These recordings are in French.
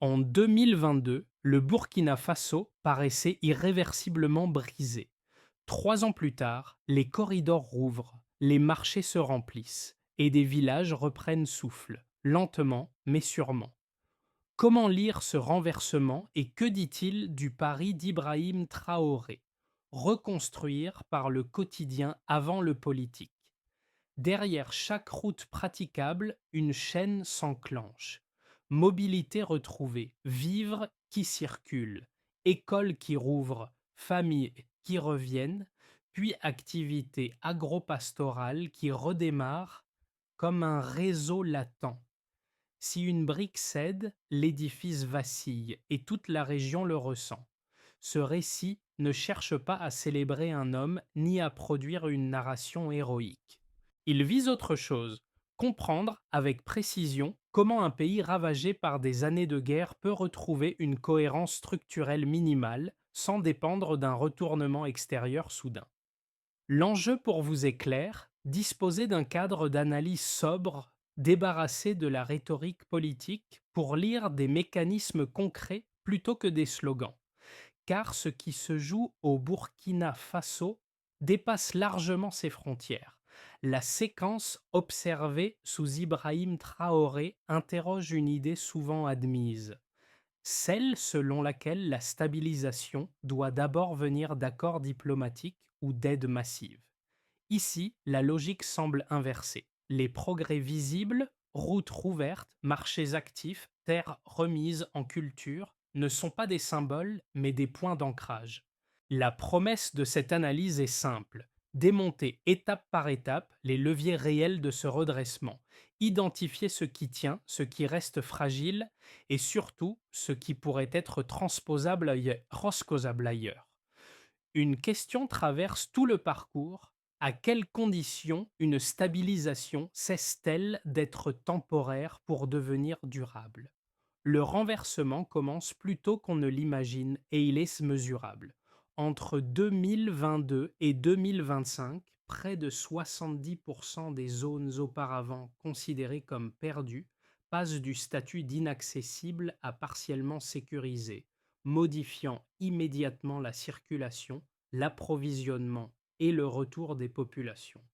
En 2022, le Burkina Faso paraissait irréversiblement brisé. 3 ans plus tard, les corridors rouvrent, les marchés se remplissent et des villages reprennent souffle, lentement mais sûrement. Comment lire ce renversement et que dit-il du pari d'Ibrahim Traoré? Reconstruire par le quotidien avant le politique. Derrière chaque route praticable, une chaîne s'enclenche. Mobilité retrouvée, vivres qui circulent, écoles qui rouvrent, familles qui reviennent, puis activité agro-pastorale qui redémarre comme un réseau latent. Si une brique cède, l'édifice vacille et toute la région le ressent. Ce récit ne cherche pas à célébrer un homme ni à produire une narration héroïque. Il vise autre chose, comprendre avec précision comment un pays ravagé par des années de guerre peut retrouver une cohérence structurelle minimale sans dépendre d'un retournement extérieur soudain. L'enjeu pour vous est clair, disposer d'un cadre d'analyse sobre, débarrassé de la rhétorique politique pour lire des mécanismes concrets plutôt que des slogans. Car ce qui se joue au Burkina Faso dépasse largement ses frontières. La séquence observée sous Ibrahim Traoré interroge une idée souvent admise, celle selon laquelle la stabilisation doit d'abord venir d'accords diplomatiques ou d'aides massives. Ici, la logique semble inversée. Les progrès visibles, routes rouvertes, marchés actifs, terres remises en culture, ne sont pas des symboles, mais des points d'ancrage. La promesse de cette analyse est simple. Démonter étape par étape les leviers réels de ce redressement, identifier ce qui tient, ce qui reste fragile et surtout ce qui pourrait être transposable ailleurs. Une question traverse tout le parcours. À quelles conditions une stabilisation cesse-t-elle d'être temporaire pour devenir durable? Le renversement commence plus tôt qu'on ne l'imagine et il est mesurable. Entre 2022 et 2025, près de 70% des zones auparavant considérées comme perdues passent du statut d'inaccessible à partiellement sécurisé, modifiant immédiatement la circulation, l'approvisionnement et le retour des populations.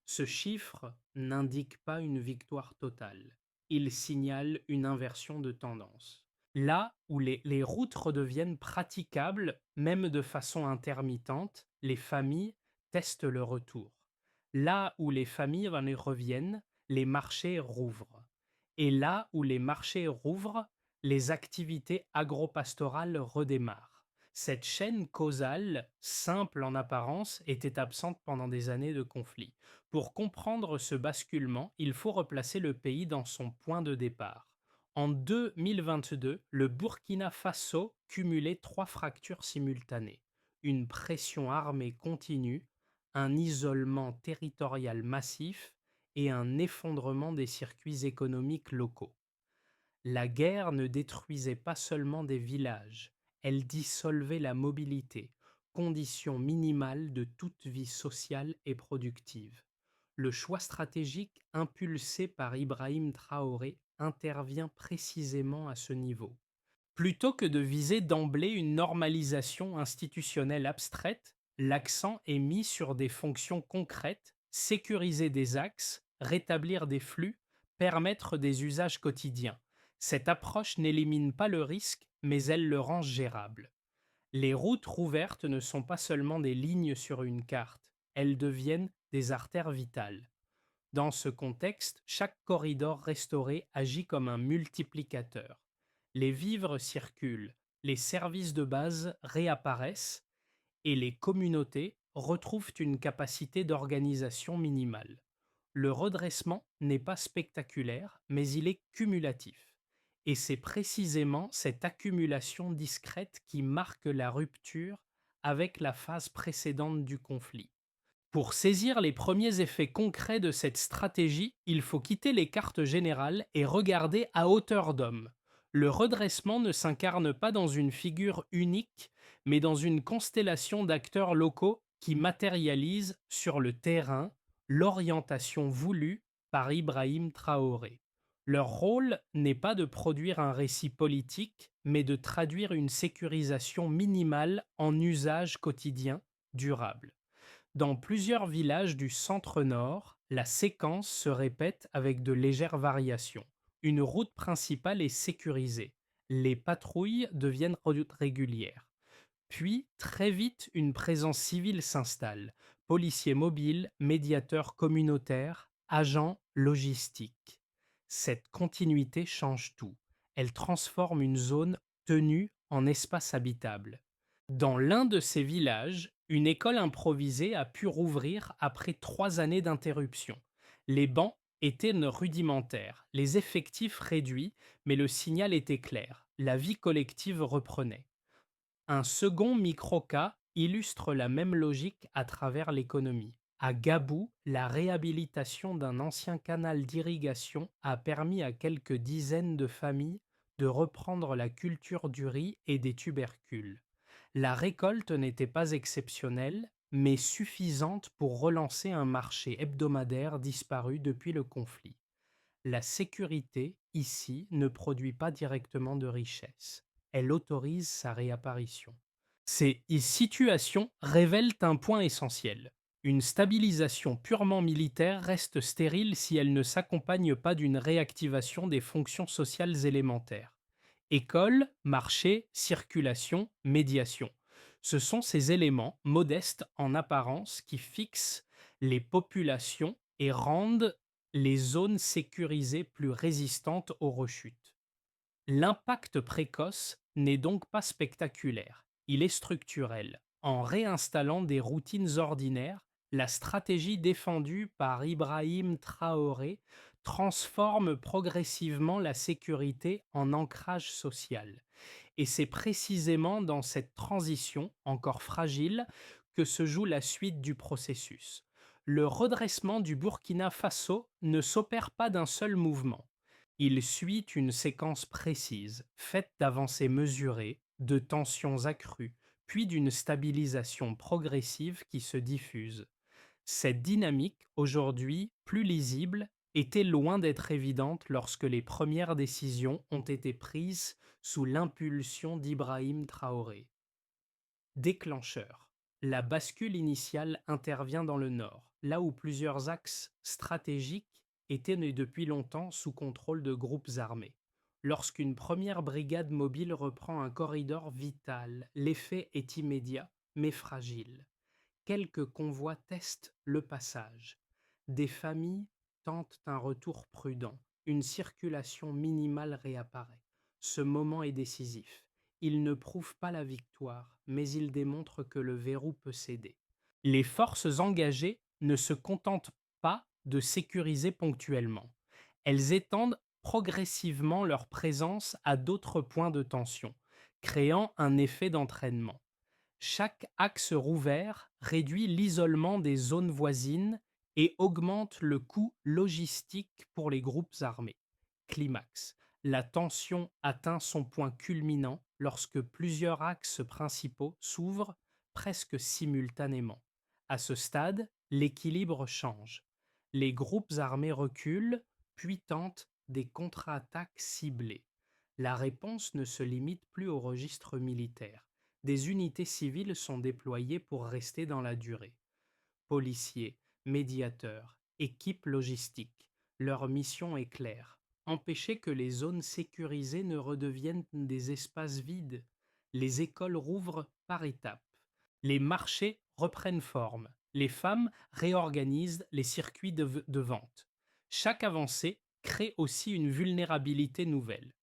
Ce chiffre n'indique pas une victoire totale, il signale une inversion de tendance. Là où les routes redeviennent praticables, même de façon intermittente, les familles testent le retour. Là où les familles reviennent, les marchés rouvrent. Et là où les marchés rouvrent, les activités agro-pastorales redémarrent. Cette chaîne causale, simple en apparence, était absente pendant des années de conflit. Pour comprendre ce basculement, il faut replacer le pays dans son point de départ. En 2022, le Burkina Faso cumulait 3 fractures simultanées, une pression armée continue, un isolement territorial massif et un effondrement des circuits économiques locaux. La guerre ne détruisait pas seulement des villages, elle dissolvait la mobilité, condition minimale de toute vie sociale et productive. Le choix stratégique impulsé par Ibrahim Traoré intervient précisément à ce niveau. Plutôt que de viser d'emblée une normalisation institutionnelle abstraite, l'accent est mis sur des fonctions concrètes, sécuriser des axes, rétablir des flux, permettre des usages quotidiens. Cette approche n'élimine pas le risque, mais elle le rend gérable. Les routes rouvertes ne sont pas seulement des lignes sur une carte, elles deviennent des artères vitales. Dans ce contexte, chaque corridor restauré agit comme un multiplicateur. Les vivres circulent, les services de base réapparaissent et les communautés retrouvent une capacité d'organisation minimale. Le redressement n'est pas spectaculaire, mais il est cumulatif. Et c'est précisément cette accumulation discrète qui marque la rupture avec la phase précédente du conflit. Pour saisir les premiers effets concrets de cette stratégie, il faut quitter les cartes générales et regarder à hauteur d'homme. Le redressement ne s'incarne pas dans une figure unique, mais dans une constellation d'acteurs locaux qui matérialisent sur le terrain l'orientation voulue par Ibrahim Traoré. Leur rôle n'est pas de produire un récit politique, mais de traduire une sécurisation minimale en usage quotidien durable. Dans plusieurs villages du centre-nord, la séquence se répète avec de légères variations. Une route principale est sécurisée. Les patrouilles deviennent régulières. Puis, très vite, une présence civile s'installe. Policiers mobiles, médiateurs communautaires, agents logistiques. Cette continuité change tout. Elle transforme une zone tenue en espace habitable. Dans l'un de ces villages, une école improvisée a pu rouvrir après 3 années d'interruption. Les bancs étaient rudimentaires, les effectifs réduits, mais le signal était clair. La vie collective reprenait. Un second micro-cas illustre la même logique à travers l'économie. À Gabou, la réhabilitation d'un ancien canal d'irrigation a permis à quelques dizaines de familles de reprendre la culture du riz et des tubercules. La récolte n'était pas exceptionnelle, mais suffisante pour relancer un marché hebdomadaire disparu depuis le conflit. La sécurité, ici, ne produit pas directement de richesse. Elle autorise sa réapparition. Ces situations révèlent un point essentiel. Une stabilisation purement militaire reste stérile si elle ne s'accompagne pas d'une réactivation des fonctions sociales élémentaires. École, marché, circulation, médiation. Ce sont ces éléments, modestes en apparence, qui fixent les populations et rendent les zones sécurisées plus résistantes aux rechutes. L'impact précoce n'est donc pas spectaculaire, il est structurel. En réinstallant des routines ordinaires, la stratégie défendue par Ibrahim Traoré transforme progressivement la sécurité en ancrage social. Et c'est précisément dans cette transition, encore fragile, que se joue la suite du processus. Le redressement du Burkina Faso ne s'opère pas d'un seul mouvement. Il suit une séquence précise, faite d'avancées mesurées, de tensions accrues, puis d'une stabilisation progressive qui se diffuse. Cette dynamique, aujourd'hui plus lisible, était loin d'être évidente lorsque les premières décisions ont été prises sous l'impulsion d'Ibrahim Traoré. Déclencheur. La bascule initiale intervient dans le nord, là où plusieurs axes stratégiques étaient nés depuis longtemps sous contrôle de groupes armés. Lorsqu'une première brigade mobile reprend un corridor vital, l'effet est immédiat, mais fragile. Quelques convois testent le passage. Des familles tentent un retour prudent. Une circulation minimale réapparaît. Ce moment est décisif. Il ne prouve pas la victoire, mais il démontre que le verrou peut céder. Les forces engagées ne se contentent pas de sécuriser ponctuellement. Elles étendent progressivement leur présence à d'autres points de tension, créant un effet d'entraînement. Chaque axe rouvert réduit l'isolement des zones voisines et augmente le coût logistique pour les groupes armés. Climax. La tension atteint son point culminant lorsque plusieurs axes principaux s'ouvrent presque simultanément. À ce stade, l'équilibre change. Les groupes armés reculent, puis tentent des contre-attaques ciblées. La réponse ne se limite plus au registre militaire. Des unités civiles sont déployées pour rester dans la durée. Policiers, médiateurs, équipes logistiques. Leur mission est claire. Empêcher que les zones sécurisées ne redeviennent des espaces vides. Les écoles rouvrent par étapes. Les marchés reprennent forme. Les femmes réorganisent les circuits de vente. Chaque avancée crée aussi une vulnérabilité nouvelle.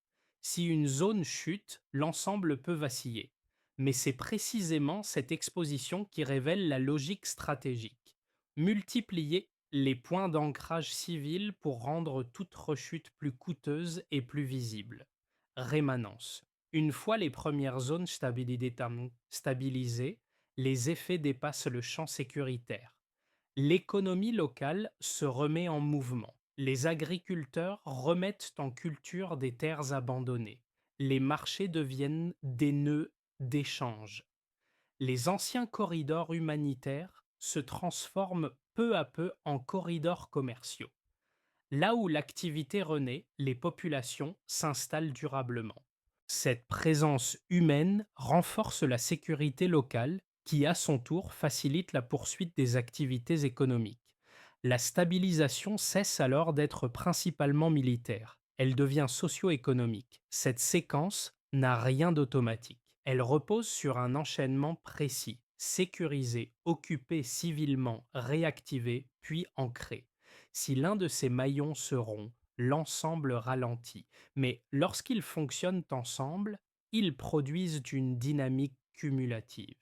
Si une zone chute, l'ensemble peut vaciller. Mais c'est précisément cette exposition qui révèle la logique stratégique. Multiplier les points d'ancrage civil pour rendre toute rechute plus coûteuse et plus visible. Rémanence. Une fois les premières zones stabilisées, les effets dépassent le champ sécuritaire. L'économie locale se remet en mouvement. Les agriculteurs remettent en culture des terres abandonnées. Les marchés deviennent des nœuds d'échange. Les anciens corridors humanitaires se transforment peu à peu en corridors commerciaux. Là où l'activité renaît, les populations s'installent durablement. Cette présence humaine renforce la sécurité locale qui, à son tour, facilite la poursuite des activités économiques. La stabilisation cesse alors d'être principalement militaire. Elle devient socio-économique. Cette séquence n'a rien d'automatique. Elle repose sur un enchaînement précis, sécurisé, occupé civilement, réactivé, puis ancré. Si l'un de ces maillons se rompt, l'ensemble ralentit. Mais lorsqu'ils fonctionnent ensemble, ils produisent une dynamique cumulative.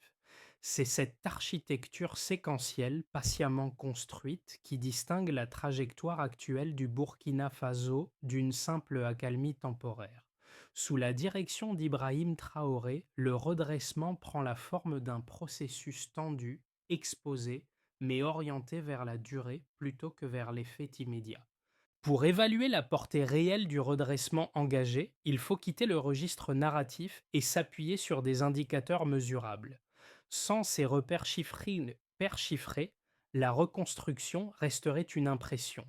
C'est cette architecture séquentielle patiemment construite qui distingue la trajectoire actuelle du Burkina Faso d'une simple accalmie temporaire. Sous la direction d'Ibrahim Traoré, le redressement prend la forme d'un processus tendu, exposé, mais orienté vers la durée plutôt que vers l'effet immédiat. Pour évaluer la portée réelle du redressement engagé, il faut quitter le registre narratif et s'appuyer sur des indicateurs mesurables. Sans ces repères chiffrés, la reconstruction resterait une impression.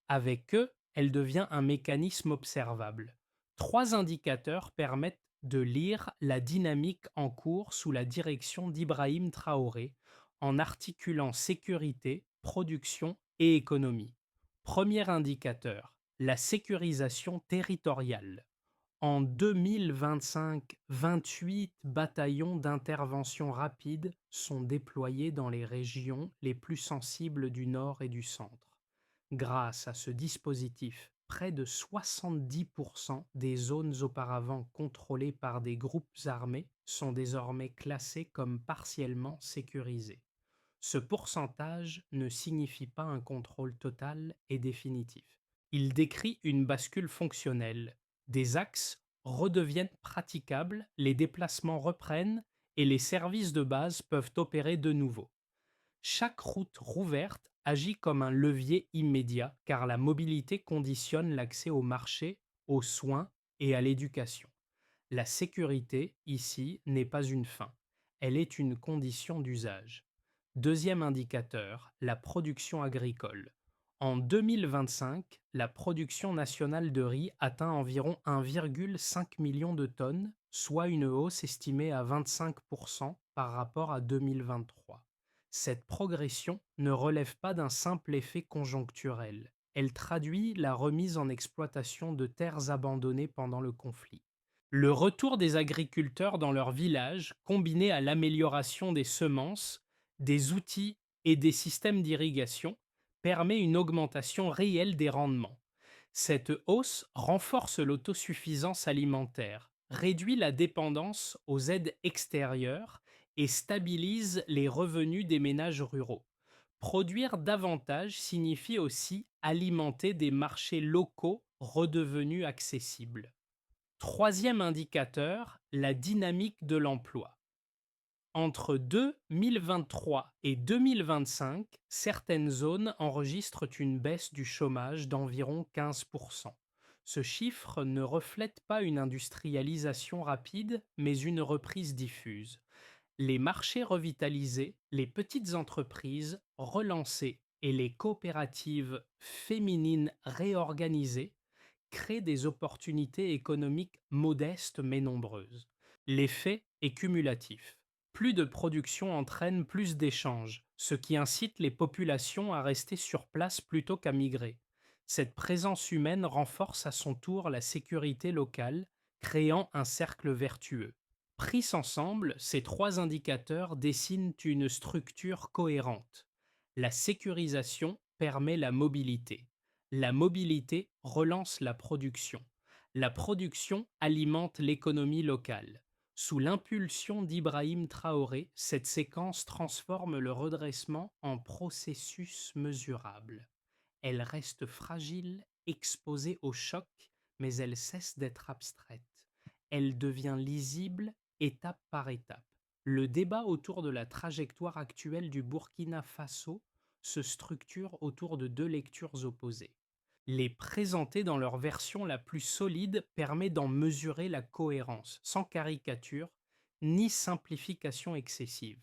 Avec eux, elle devient un mécanisme observable. Trois indicateurs permettent de lire la dynamique en cours sous la direction d'Ibrahim Traoré en articulant sécurité, production et économie. Premier indicateur, la sécurisation territoriale. En 2025, 28 bataillons d'intervention rapide sont déployés dans les régions les plus sensibles du nord et du centre. Grâce à ce dispositif, près de 70% des zones auparavant contrôlées par des groupes armés sont désormais classées comme partiellement sécurisées. Ce pourcentage ne signifie pas un contrôle total et définitif. Il décrit une bascule fonctionnelle. Des axes redeviennent praticables, les déplacements reprennent et les services de base peuvent opérer de nouveau. Chaque route rouverte agit comme un levier immédiat car la mobilité conditionne l'accès au marché, aux soins et à l'éducation. La sécurité, ici, n'est pas une fin, elle est une condition d'usage. Deuxième indicateur, la production agricole. En 2025, la production nationale de riz atteint environ 1,5 million de tonnes, soit une hausse estimée à 25% par rapport à 2023. Cette progression ne relève pas d'un simple effet conjoncturel. Elle traduit la remise en exploitation de terres abandonnées pendant le conflit. Le retour des agriculteurs dans leur village, combiné à l'amélioration des semences, des outils et des systèmes d'irrigation, permet une augmentation réelle des rendements. Cette hausse renforce l'autosuffisance alimentaire, réduit la dépendance aux aides extérieures et stabilise les revenus des ménages ruraux. Produire davantage signifie aussi alimenter des marchés locaux redevenus accessibles. Troisième indicateur, la dynamique de l'emploi. Entre 2023 et 2025, certaines zones enregistrent une baisse du chômage d'environ 15%. Ce chiffre ne reflète pas une industrialisation rapide, mais une reprise diffuse. Les marchés revitalisés, les petites entreprises relancées et les coopératives féminines réorganisées créent des opportunités économiques modestes mais nombreuses. L'effet est cumulatif. Plus de production entraîne plus d'échanges, ce qui incite les populations à rester sur place plutôt qu'à migrer. Cette présence humaine renforce à son tour la sécurité locale, créant un cercle vertueux. Pris ensemble, ces trois indicateurs dessinent une structure cohérente. La sécurisation permet la mobilité. La mobilité relance la production. La production alimente l'économie locale. Sous l'impulsion d'Ibrahim Traoré, cette séquence transforme le redressement en processus mesurable. Elle reste fragile, exposée au choc, mais elle cesse d'être abstraite. Elle devient lisible étape par étape. Le débat autour de la trajectoire actuelle du Burkina Faso se structure autour de deux lectures opposées. Les présenter dans leur version la plus solide permet d'en mesurer la cohérence, sans caricature ni simplification excessive.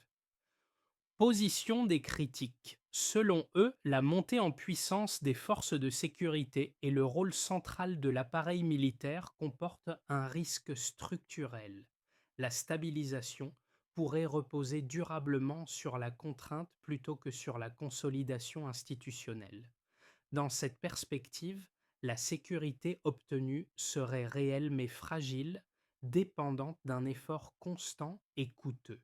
Position des critiques. Selon eux, la montée en puissance des forces de sécurité et le rôle central de l'appareil militaire comportent un risque structurel. La stabilisation pourrait reposer durablement sur la contrainte plutôt que sur la consolidation institutionnelle. Dans cette perspective, la sécurité obtenue serait réelle mais fragile, dépendante d'un effort constant et coûteux.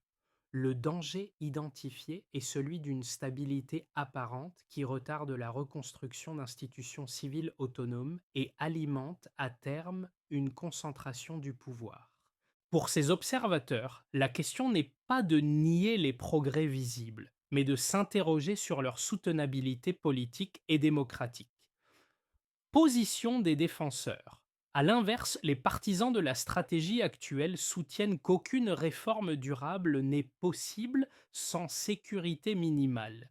Le danger identifié est celui d'une stabilité apparente qui retarde la reconstruction d'institutions civiles autonomes et alimente à terme une concentration du pouvoir. Pour ces observateurs, la question n'est pas de nier les progrès visibles, mais de s'interroger sur leur soutenabilité politique et démocratique. Position des défenseurs. À l'inverse, les partisans de la stratégie actuelle soutiennent qu'aucune réforme durable n'est possible sans sécurité minimale.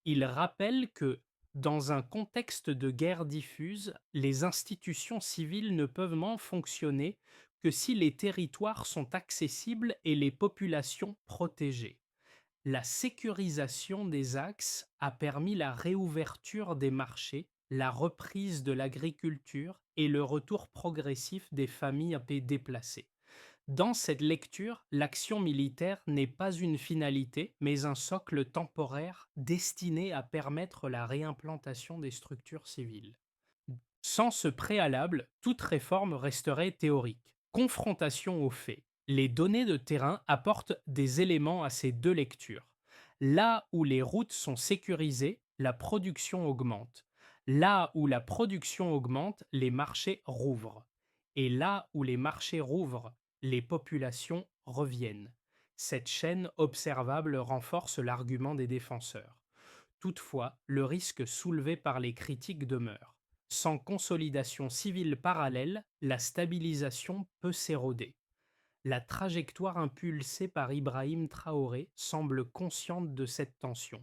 Ils rappellent que, dans un contexte de guerre diffuse, les institutions civiles ne peuvent fonctionner que si les territoires sont accessibles et les populations protégées. La sécurisation des axes a permis la réouverture des marchés, la reprise de l'agriculture et le retour progressif des familles déplacées. Dans cette lecture, l'action militaire n'est pas une finalité, mais un socle temporaire destiné à permettre la réimplantation des structures civiles. Sans ce préalable, toute réforme resterait théorique. Confrontation aux faits. Les données de terrain apportent des éléments à ces deux lectures. Là où les routes sont sécurisées, la production augmente. Là où la production augmente, les marchés rouvrent. Et là où les marchés rouvrent, les populations reviennent. Cette chaîne observable renforce l'argument des défenseurs. Toutefois, le risque soulevé par les critiques demeure. Sans consolidation civile parallèle, la stabilisation peut s'éroder. La trajectoire impulsée par Ibrahim Traoré semble consciente de cette tension.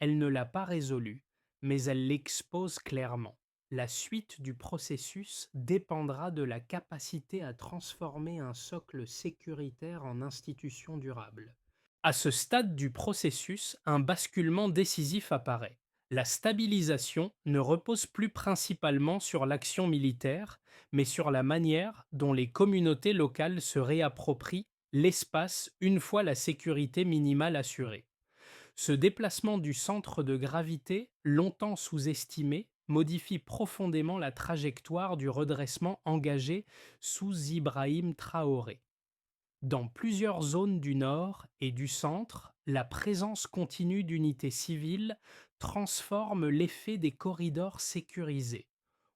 Elle ne l'a pas résolue, mais elle l'expose clairement. La suite du processus dépendra de la capacité à transformer un socle sécuritaire en institution durable. À ce stade du processus, un basculement décisif apparaît. La stabilisation ne repose plus principalement sur l'action militaire, mais sur la manière dont les communautés locales se réapproprient l'espace une fois la sécurité minimale assurée. Ce déplacement du centre de gravité, longtemps sous-estimé, modifie profondément la trajectoire du redressement engagé sous Ibrahim Traoré. Dans plusieurs zones du nord et du centre, la présence continue d'unités civiles transforme l'effet des corridors sécurisés.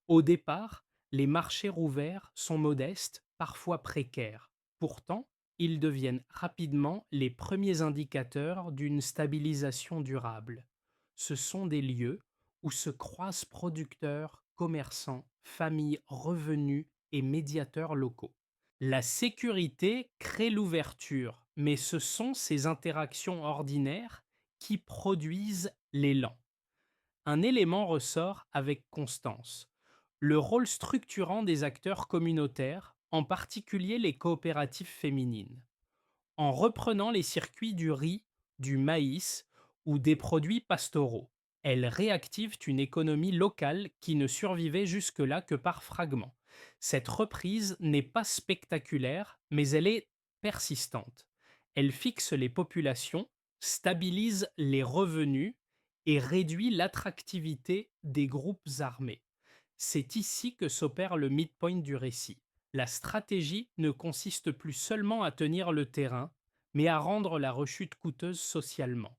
Au départ, les marchés rouverts sont modestes, parfois précaires. Pourtant, ils deviennent rapidement les premiers indicateurs d'une stabilisation durable. Ce sont des lieux où se croisent producteurs, commerçants, familles, revenus et médiateurs locaux. La sécurité crée l'ouverture, mais ce sont ces interactions ordinaires qui produisent l'élan. Un élément ressort avec constance: le rôle structurant des acteurs communautaires, en particulier les coopératives féminines. En reprenant les circuits du riz, du maïs ou des produits pastoraux, elles réactivent une économie locale qui ne survivait jusque-là que par fragments. Cette reprise n'est pas spectaculaire, mais elle est persistante. Elle fixe les populations, stabilise les revenus et réduit l'attractivité des groupes armés. C'est ici que s'opère le midpoint du récit. La stratégie ne consiste plus seulement à tenir le terrain, mais à rendre la rechute coûteuse socialement.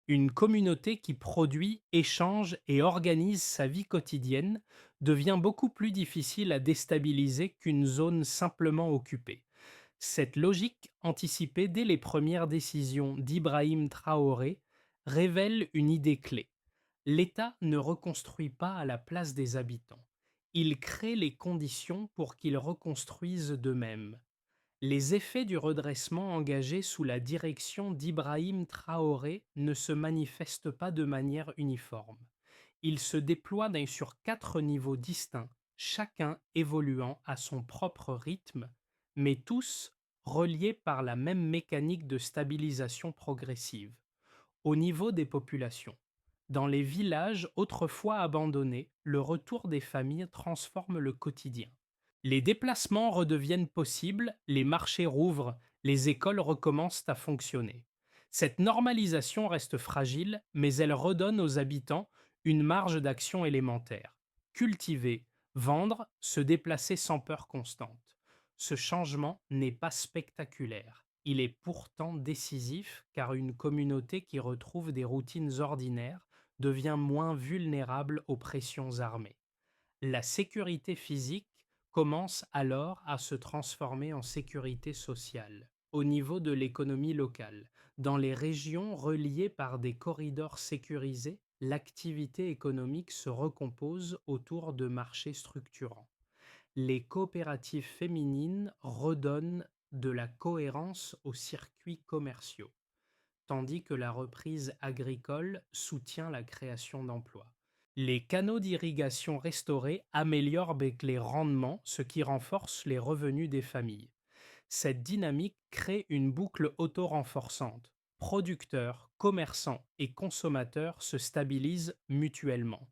Une communauté qui produit, échange et organise sa vie quotidienne devient beaucoup plus difficile à déstabiliser qu'une zone simplement occupée. Cette logique, anticipée dès les premières décisions d'Ibrahim Traoré, révèle une idée clé. L'État ne reconstruit pas à la place des habitants. Il crée les conditions pour qu'ils reconstruisent d'eux-mêmes. Les effets du redressement engagé sous la direction d'Ibrahim Traoré ne se manifestent pas de manière uniforme. Ils se déploient sur 4 niveaux distincts, chacun évoluant à son propre rythme, mais tous reliés par la même mécanique de stabilisation progressive. Au niveau des populations, Dans les villages autrefois abandonnés, le retour des familles transforme le quotidien. Les déplacements redeviennent possibles, les marchés rouvrent, les écoles recommencent à fonctionner. Cette normalisation reste fragile, mais elle redonne aux habitants une marge d'action élémentaire. Cultiver, vendre, se déplacer sans peur constante. Ce changement n'est pas spectaculaire. Il est pourtant décisif car une communauté qui retrouve des routines ordinaires devient moins vulnérable aux pressions armées. La sécurité physique commence alors à se transformer en sécurité sociale. Au niveau de l'économie locale, dans les régions reliées par des corridors sécurisés, l'activité économique se recompose autour de marchés structurants. Les coopératives féminines redonnent de la cohérence aux circuits commerciaux, tandis que la reprise agricole soutient la création d'emplois. Les canaux d'irrigation restaurés améliorent les rendements, ce qui renforce les revenus des familles. Cette dynamique crée une boucle auto-renforçante. Producteurs, commerçants et consommateurs se stabilisent mutuellement.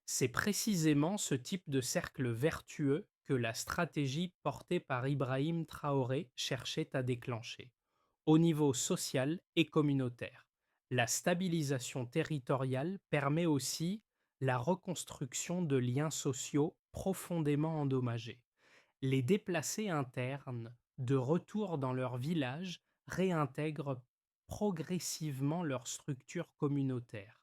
C'est précisément ce type de cercle vertueux que la stratégie portée par Ibrahim Traoré cherchait à déclencher. Au niveau social et communautaire, la stabilisation territoriale permet aussi la reconstruction de liens sociaux profondément endommagés. Les déplacés internes, de retour dans leur village, réintègrent progressivement leur structure communautaire.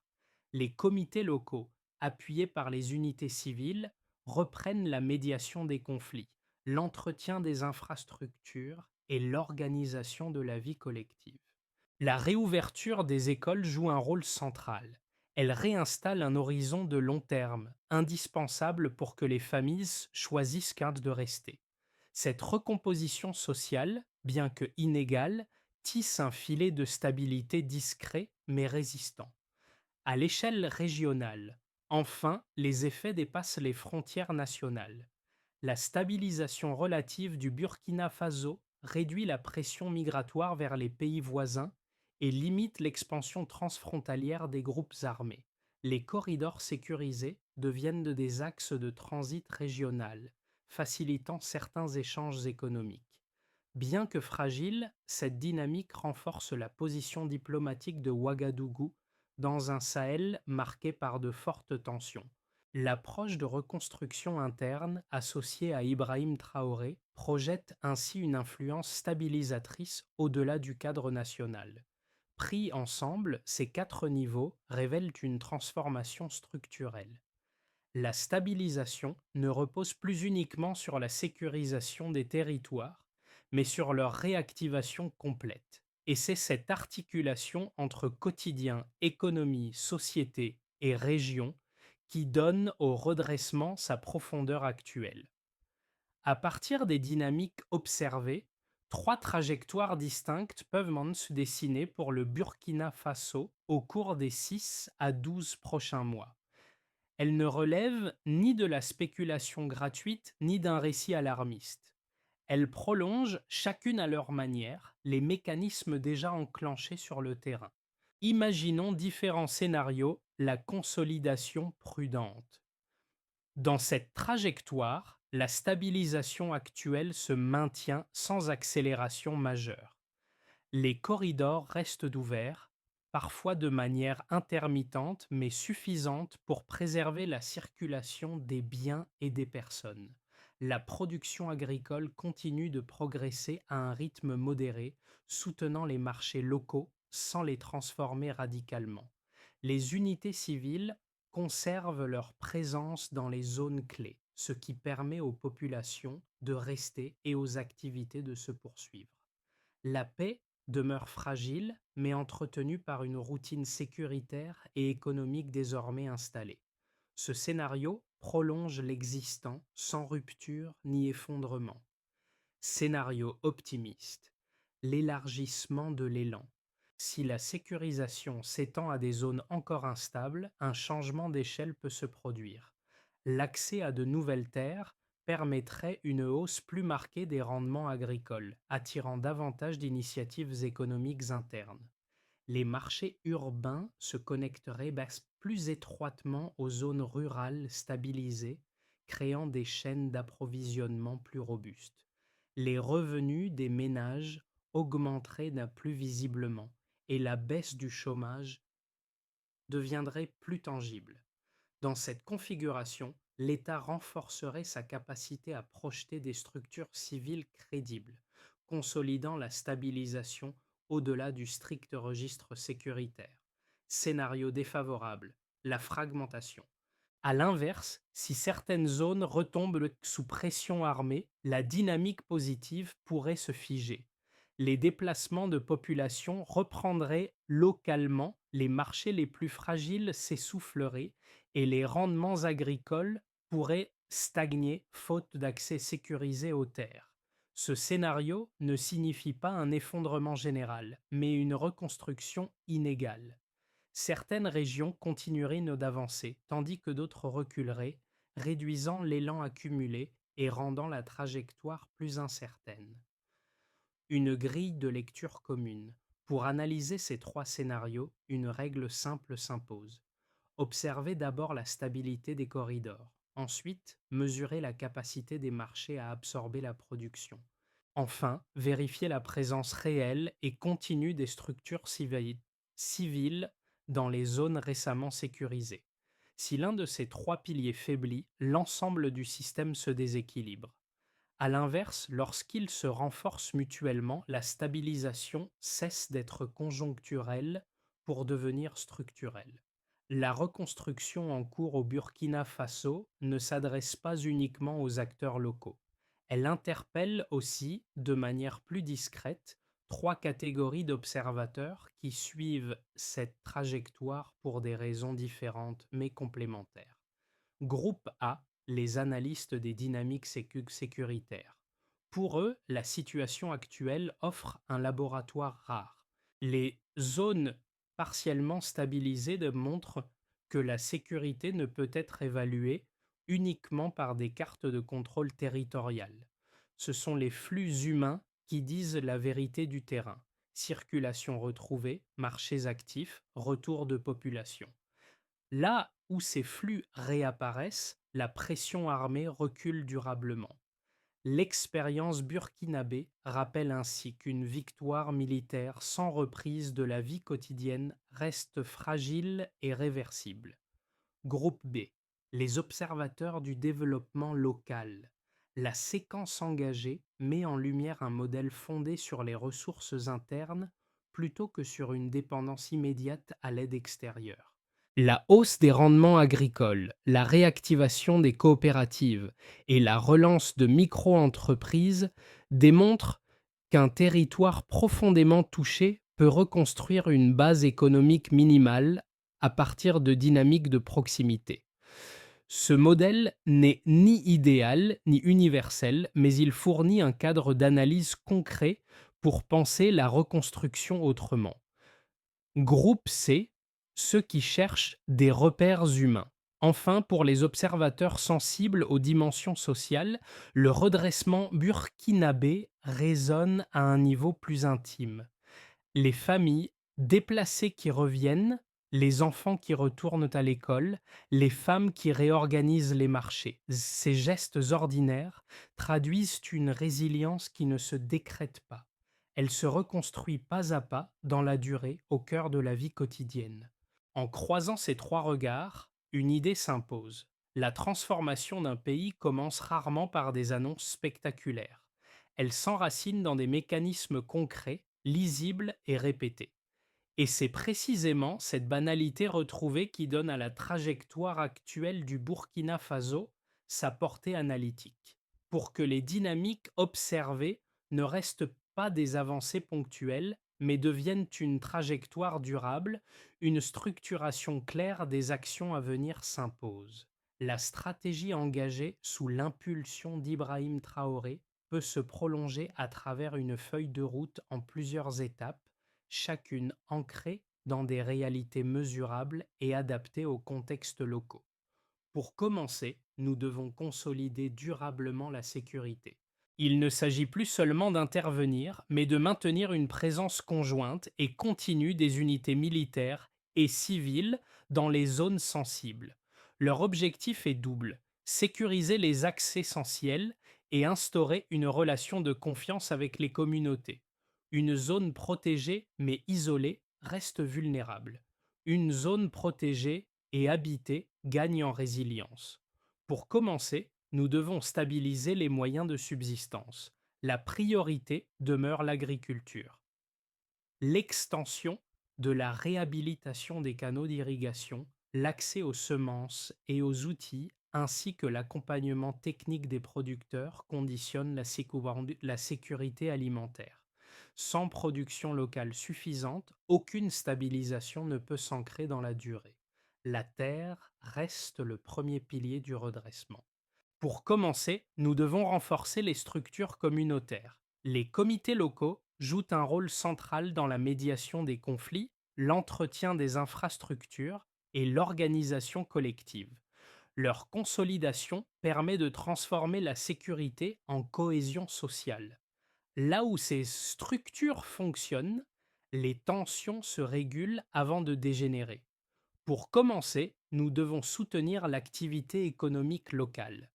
Les comités locaux, appuyés par les unités civiles, reprennent la médiation des conflits, l'entretien des infrastructures et l'organisation de la vie collective. La réouverture des écoles joue un rôle central. Elle réinstalle un horizon de long terme, indispensable pour que les familles choisissent quand de rester. Cette recomposition sociale, bien que inégale, tisse un filet de stabilité discret mais résistant. À l'échelle régionale, enfin, les effets dépassent les frontières nationales. La stabilisation relative du Burkina Faso réduit la pression migratoire vers les pays voisins et limite l'expansion transfrontalière des groupes armés. Les corridors sécurisés deviennent des axes de transit régional, facilitant certains échanges économiques. Bien que fragile, cette dynamique renforce la position diplomatique de Ouagadougou dans un Sahel marqué par de fortes tensions. L'approche de reconstruction interne associée à Ibrahim Traoré projette ainsi une influence stabilisatrice au-delà du cadre national. Pris ensemble, ces quatre niveaux révèlent une transformation structurelle. La stabilisation ne repose plus uniquement sur la sécurisation des territoires, mais sur leur réactivation complète. Et c'est cette articulation entre quotidien, économie, société et région qui donne au redressement sa profondeur actuelle. À partir des dynamiques observées, trois trajectoires distinctes peuvent se dessiner pour le Burkina Faso au cours des 6 à 12 prochains mois. Elles ne relèvent ni de la spéculation gratuite ni d'un récit alarmiste. Elles prolongent, chacune à leur manière, les mécanismes déjà enclenchés sur le terrain. Imaginons différents scénarios, la consolidation prudente. Dans cette trajectoire, la stabilisation actuelle se maintient sans accélération majeure. Les corridors restent ouverts, parfois de manière intermittente mais suffisante pour préserver la circulation des biens et des personnes. La production agricole continue de progresser à un rythme modéré, soutenant les marchés locaux sans les transformer radicalement. Les unités civiles conservent leur présence dans les zones clés, ce qui permet aux populations de rester et aux activités de se poursuivre. La paix demeure fragile, mais entretenue par une routine sécuritaire et économique désormais installée. Ce scénario prolonge l'existant sans rupture ni effondrement. Scénario optimiste. L'élargissement de l'élan. Si la sécurisation s'étend à des zones encore instables, un changement d'échelle peut se produire. L'accès à de nouvelles terres permettrait une hausse plus marquée des rendements agricoles, attirant davantage d'initiatives économiques internes. Les marchés urbains se connecteraient plus étroitement aux zones rurales stabilisées, créant des chaînes d'approvisionnement plus robustes. Les revenus des ménages augmenteraient d'un plus visiblement et la baisse du chômage deviendrait plus tangible. Dans cette configuration, l'État renforcerait sa capacité à projeter des structures civiles crédibles, consolidant la stabilisation au-delà du strict registre sécuritaire. Scénario défavorable, la fragmentation. À l'inverse, si certaines zones retombent sous pression armée, la dynamique positive pourrait se figer. Les déplacements de population reprendraient localement, les marchés les plus fragiles s'essouffleraient et les rendements agricoles pourraient stagner faute d'accès sécurisé aux terres. Ce scénario ne signifie pas un effondrement général, mais une reconstruction inégale. Certaines régions continueraient d'avancer, tandis que d'autres reculeraient, réduisant l'élan accumulé et rendant la trajectoire plus incertaine. Une grille de lecture commune. Pour analyser ces trois scénarios, une règle simple s'impose. Observez d'abord la stabilité des corridors. Ensuite, mesurez la capacité des marchés à absorber la production. Enfin, vérifiez la présence réelle et continue des structures civiles dans les zones récemment sécurisées. Si l'un de ces trois piliers faiblit, l'ensemble du système se déséquilibre. À l'inverse, lorsqu'ils se renforcent mutuellement, la stabilisation cesse d'être conjoncturelle pour devenir structurelle. La reconstruction en cours au Burkina Faso ne s'adresse pas uniquement aux acteurs locaux. Elle interpelle aussi, de manière plus discrète, trois catégories d'observateurs qui suivent cette trajectoire pour des raisons différentes mais complémentaires. Groupe A, les analystes des dynamiques sécuritaires. Pour eux, la situation actuelle offre un laboratoire rare. Les zones partiellement stabilisées montrent que la sécurité ne peut être évaluée uniquement par des cartes de contrôle territorial. Ce sont les flux humains qui disent la vérité du terrain. Circulation retrouvée, marchés actifs, retour de population. Là où ces flux réapparaissent, la pression armée recule durablement. L'expérience burkinabé rappelle ainsi qu'une victoire militaire sans reprise de la vie quotidienne reste fragile et réversible. Groupe B. Les observateurs du développement local. La séquence engagée met en lumière un modèle fondé sur les ressources internes plutôt que sur une dépendance immédiate à l'aide extérieure. La hausse des rendements agricoles, la réactivation des coopératives et la relance de micro-entreprises démontrent qu'un territoire profondément touché peut reconstruire une base économique minimale à partir de dynamiques de proximité. Ce modèle n'est ni idéal ni universel, mais il fournit un cadre d'analyse concret pour penser la reconstruction autrement. Groupe C, ceux qui cherchent des repères humains. Enfin, pour les observateurs sensibles aux dimensions sociales, le redressement burkinabé résonne à un niveau plus intime. Les familles déplacées qui reviennent, les enfants qui retournent à l'école, les femmes qui réorganisent les marchés. Ces gestes ordinaires traduisent une résilience qui ne se décrète pas. Elle se reconstruit pas à pas dans la durée au cœur de la vie quotidienne. En croisant ces trois regards, une idée s'impose. La transformation d'un pays commence rarement par des annonces spectaculaires. Elle s'enracine dans des mécanismes concrets, lisibles et répétés. Et c'est précisément cette banalité retrouvée qui donne à la trajectoire actuelle du Burkina Faso sa portée analytique. Pour que les dynamiques observées ne restent pas des avancées ponctuelles, mais deviennent une trajectoire durable, une structuration claire des actions à venir s'impose. La stratégie engagée sous l'impulsion d'Ibrahim Traoré peut se prolonger à travers une feuille de route en plusieurs étapes, chacune ancrée dans des réalités mesurables et adaptées aux contextes locaux. Pour commencer, nous devons consolider durablement la sécurité. Il ne s'agit plus seulement d'intervenir, mais de maintenir une présence conjointe et continue des unités militaires et civiles dans les zones sensibles. Leur objectif est double: sécuriser les accès essentiels et instaurer une relation de confiance avec les communautés. Une zone protégée mais isolée reste vulnérable. Une zone protégée et habitée gagne en résilience. Pour commencer, nous devons stabiliser les moyens de subsistance. La priorité demeure l'agriculture. L'extension de la réhabilitation des canaux d'irrigation, l'accès aux semences et aux outils, ainsi que l'accompagnement technique des producteurs conditionnent la sécurité alimentaire. Sans production locale suffisante, aucune stabilisation ne peut s'ancrer dans la durée. La terre reste le premier pilier du redressement. Pour commencer, nous devons renforcer les structures communautaires. Les comités locaux jouent un rôle central dans la médiation des conflits, l'entretien des infrastructures et l'organisation collective. Leur consolidation permet de transformer la sécurité en cohésion sociale. Là où ces structures fonctionnent, les tensions se régulent avant de dégénérer. Pour commencer, nous devons soutenir l'activité économique locale.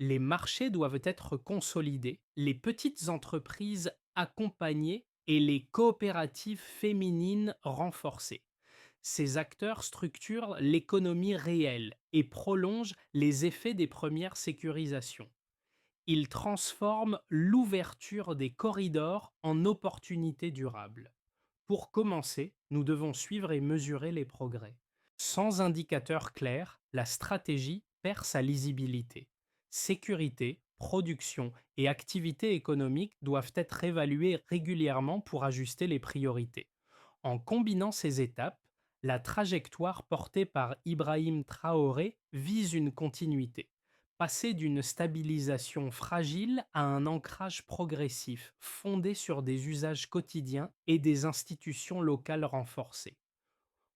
Les marchés doivent être consolidés, les petites entreprises accompagnées et les coopératives féminines renforcées. Ces acteurs structurent l'économie réelle et prolongent les effets des premières sécurisations. Ils transforment l'ouverture des corridors en opportunités durables. Pour commencer, nous devons suivre et mesurer les progrès. Sans indicateurs clairs, la stratégie perd sa lisibilité. Sécurité, production et activité économique doivent être évaluées régulièrement pour ajuster les priorités. En combinant ces étapes, la trajectoire portée par Ibrahim Traoré vise une continuité. Passer d'une stabilisation fragile à un ancrage progressif, fondé sur des usages quotidiens et des institutions locales renforcées.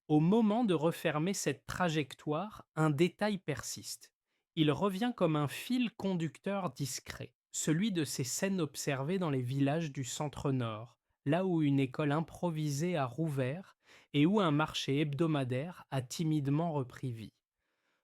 Au moment de refermer cette trajectoire, un détail persiste. Il revient comme un fil conducteur discret, celui de ces scènes observées dans les villages du centre-nord, là où une école improvisée a rouvert et où un marché hebdomadaire a timidement repris vie.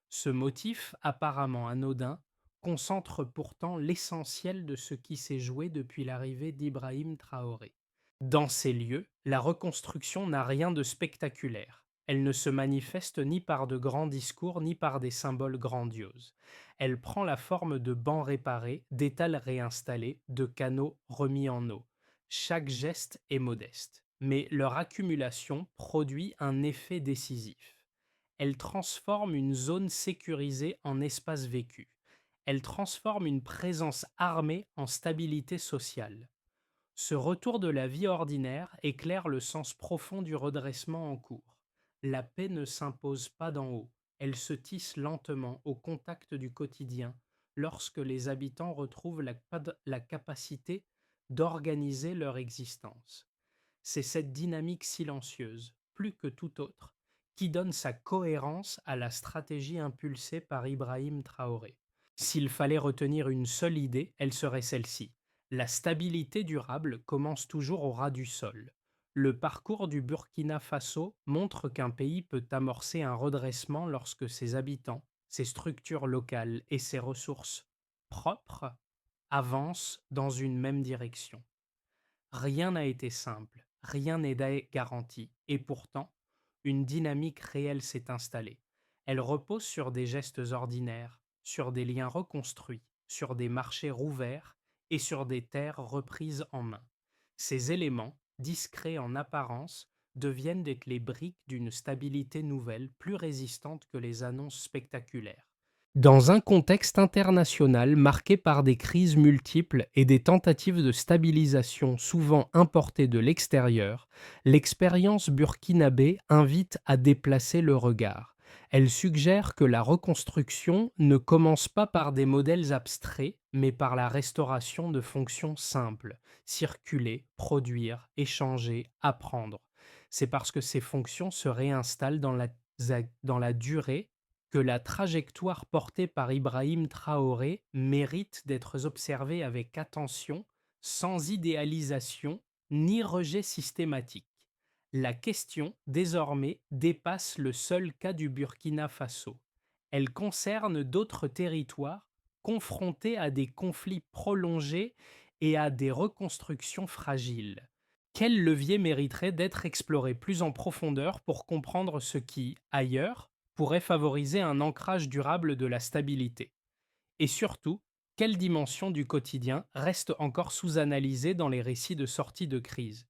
Ce motif, apparemment anodin, concentre pourtant l'essentiel de ce qui s'est joué depuis l'arrivée d'Ibrahim Traoré. Dans ces lieux, la reconstruction n'a rien de spectaculaire. Elle ne se manifeste ni par de grands discours ni par des symboles grandioses. Elle prend la forme de bancs réparés, d'étals réinstallés, de canaux remis en eau. Chaque geste est modeste, mais leur accumulation produit un effet décisif. Elle transforme une zone sécurisée en espace vécu. Elle transforme une présence armée en stabilité sociale. Ce retour de la vie ordinaire éclaire le sens profond du redressement en cours. La paix ne s'impose pas d'en haut, elle se tisse lentement au contact du quotidien, lorsque les habitants retrouvent la capacité d'organiser leur existence. C'est cette dynamique silencieuse, plus que toute autre, qui donne sa cohérence à la stratégie impulsée par Ibrahim Traoré. S'il fallait retenir une seule idée, elle serait celle-ci: la stabilité durable commence toujours au ras du sol. Le parcours du Burkina Faso montre qu'un pays peut amorcer un redressement lorsque ses habitants, ses structures locales et ses ressources propres avancent dans une même direction. Rien n'a été simple, rien n'est garanti, et pourtant, une dynamique réelle s'est installée. Elle repose sur des gestes ordinaires, sur des liens reconstruits, sur des marchés rouverts et sur des terres reprises en main. Ces éléments, discrets en apparence, deviennent les briques d'une stabilité nouvelle, plus résistante que les annonces spectaculaires. Dans un contexte international marqué par des crises multiples et des tentatives de stabilisation souvent importées de l'extérieur, l'expérience burkinabé invite à déplacer le regard. Elle suggère que la reconstruction ne commence pas par des modèles abstraits, mais par la restauration de fonctions simples: circuler, produire, échanger, apprendre. C'est parce que ces fonctions se réinstallent dans la durée que la trajectoire portée par Ibrahim Traoré mérite d'être observée avec attention, sans idéalisation ni rejet systématique. La question, désormais, dépasse le seul cas du Burkina Faso. Elle concerne d'autres territoires confrontés à des conflits prolongés et à des reconstructions fragiles. Quel levier mériterait d'être exploré plus en profondeur pour comprendre ce qui, ailleurs, pourrait favoriser un ancrage durable de la stabilité? Et surtout, quelle dimension du quotidien reste encore sous-analysée dans les récits de sortie de crise?